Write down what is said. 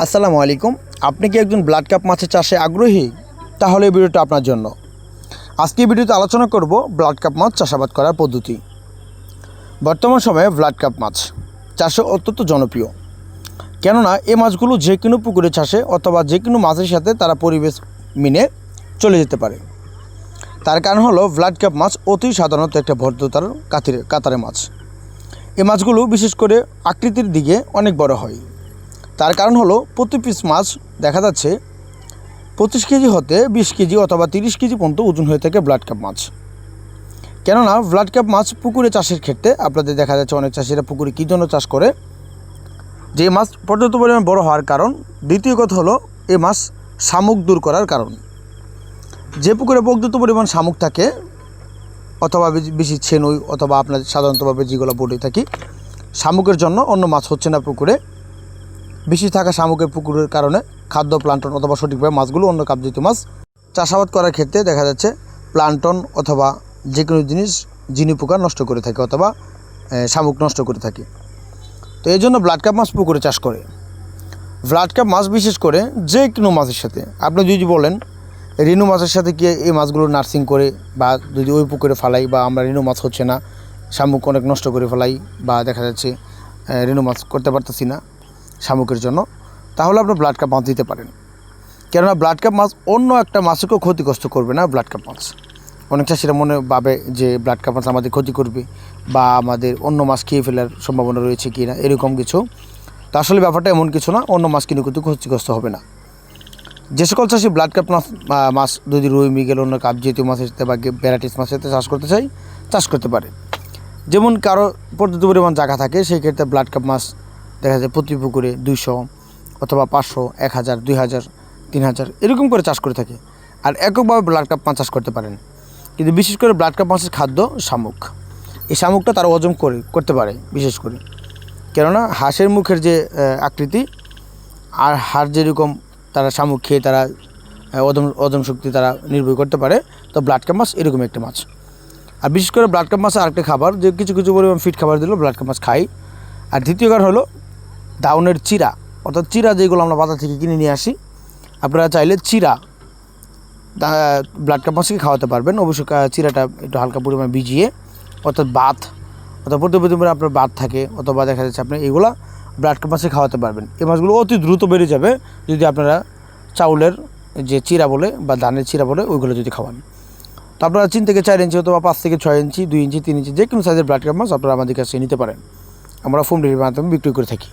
আসসালামু আলাইকুম। আপনি কি একজন ব্লাড কাপ মাছের চাষে আগ্রহী? তাহলে এই ভিডিওটা আপনার জন্য। আজকে এই ভিডিওতে আলোচনা করব ব্লাড কাপ মাছ চাষাবাদ করার পদ্ধতি। বর্তমান সময়ে ব্লাড কাপ মাছ চাষে অত্যন্ত জনপ্রিয়, কেননা এই মাছগুলো যে কোনো পুকুরে চাষে অথবা যে কোনো মাছের সাথে তারা পরিবেশ মেনে চলে যেতে পারে। তার কারণ হলো ব্লাড কাপ মাছ অতি সাধারণত একটা ভদ্রতার কাতারে মাছ। এই মাছগুলো বিশেষ করে আকৃতির দিকে অনেক বড় হয়। তার কারণ হলো প্রতি পিস মাছ দেখা যাচ্ছে 25 কেজি হতে 20 কেজি অথবা 30 কেজি পর্যন্ত ওজন হয়ে থাকে ব্লাড কাপ মাছ। কেননা ব্লাড কাপ মাছ পুকুরে চাষের ক্ষেত্রে আপনাদের দেখা যাচ্ছে অনেক চাষিরা পুকুরে কী জন্য চাষ করে, যে মাছ পর্যাপ্ত পরিমাণ বড় হওয়ার কারণ। দ্বিতীয় কথা হলো এই মাছ শামুক দূর করার কারণ। যে পুকুরে পর্যাপ্ত পরিমাণ শামুক থাকে অথবা বেশি ছেনই অথবা আপনার সাধারণতভাবে যেগুলো বলে থাকি, শামুকের জন্য অন্য মাছ হচ্ছে না পুকুরে। বেশি থাকা শামুকের পুকুরের কারণে খাদ্য প্লান্টন অথবা সঠিকভাবে মাছগুলো অন্য কাপজাতীয় মাছ চাষাবাদ করার ক্ষেত্রে দেখা যাচ্ছে প্লান্টন অথবা যে কোনো জিনিস জিনি পোকা নষ্ট করে থাকে অথবা শামুক নষ্ট করে থাকে। তো এই জন্য ব্লাড কাপ মাছ পুকুরে চাষ করে। ব্লাড কাপ মাছ বিশেষ করে যে কোনো মাছের সাথে আপনি যদি বলেন রেনু মাছের সাথে কি এই মাছগুলো নার্সিং করে বা যদি ওই পুকুরে ফেলাই বা আমরা রেনু মাছ হচ্ছে না, শামুক অনেক নষ্ট করে ফেলাই বা দেখা যাচ্ছে রেনু মাছ করতে পারতেছি না শামুকের জন্য, তাহলে আপনি ব্লাড কাপ মাছ দিতে পারেন। কেননা ব্লাড কাপ মাছ অন্য একটা মাছকেও ক্ষতিগ্রস্ত করবে না। ব্লাড কাপ মাছ অনেক চাষিরা মনে ভাবে যে ব্লাড কাপ মাছ আমাদের ক্ষতি করবে বা আমাদের অন্য মাছ খেয়ে ফেলার সম্ভাবনা রয়েছে কি না, এরকম কিছু। তা আসলে ব্যাপারটা এমন কিছু না, অন্য মাছ কিন্তু ক্ষতিগ্রস্ত হবে না। যে সকল চাষি ব্লাড কাপ মাছ যদি রুই মৃগেল অন্য কাপ জাতীয় মাছের সাথে বা ভ্যারাইটিস মাছের সাথে চাষ করতে চাই, চাষ করতে পারে। যেমন কারো পর্যাপ্ত পরিমাণ জায়গা থাকে, সেই ক্ষেত্রে ব্লাড কাপ মাছ দেখা যায় প্রতি পুকুরে 200 অথবা 500, 1000, 2000, 3000 এরকম করে চাষ করে থাকে। আর এককভাবে ব্লাড কাপ মাছ চাষ করতে পারেন। কিন্তু বিশেষ করে ব্লাড কাপ মাছের খাদ্য শামুক। এই শামুকটা তারা হজম করতে পারে বিশেষ করে, কেননা হাঁসের মুখের যে আকৃতি আর হাড় যেরকম তারা শামুক খেয়ে তারা হজম শক্তি তারা নির্ভর করতে পারে। তো ব্লাড কাপ মাছ এরকম একটা মাছ। আর বিশেষ করে ব্লাড কাপ মাছের আরেকটা খাবার, যে কিছু কিছু পরিমাণ ফিট খাবার দিলেও ব্লাড কাপ মাছ খাই। আর দ্বিতীয় কারণ হলো দাউনের চিরা, অর্থাৎ চিরা যেগুলো আমরা বাজার থেকে কিনে নিয়ে আসি, আপনারা চাইলে চিরা ব্লাড কাপ মাছকে খাওয়াতে পারবেন। অবশ্যই চিরাটা একটু হালকা পরিমাণে ভিজিয়ে, অর্থাৎ বাত অথবা প্রতিদিন আপনার বাত থাকে অথবা দেখা যাচ্ছে আপনি এগুলো ব্লাড কাপ মাছকে খাওয়াতে পারবেন। এই মাছগুলো অতি দ্রুত বেড়ে যাবে যদি আপনারা চাউলের যে চিরা বলে বা ধানের চিরা বলে ওইগুলো যদি খাওয়ান। তো আপনারা 3 থেকে 4 ইঞ্চি অথবা 5 থেকে 6 ইঞ্চি, 2 ইঞ্চি, 3 ইঞ্চি যে কোনো সাইজের ব্লাড কাপ মাছ আপনারা আমাদের কাছে নিতে পারেন। আমরা হোম ডেলিভারির মাধ্যমে বিক্রি করে থাকি।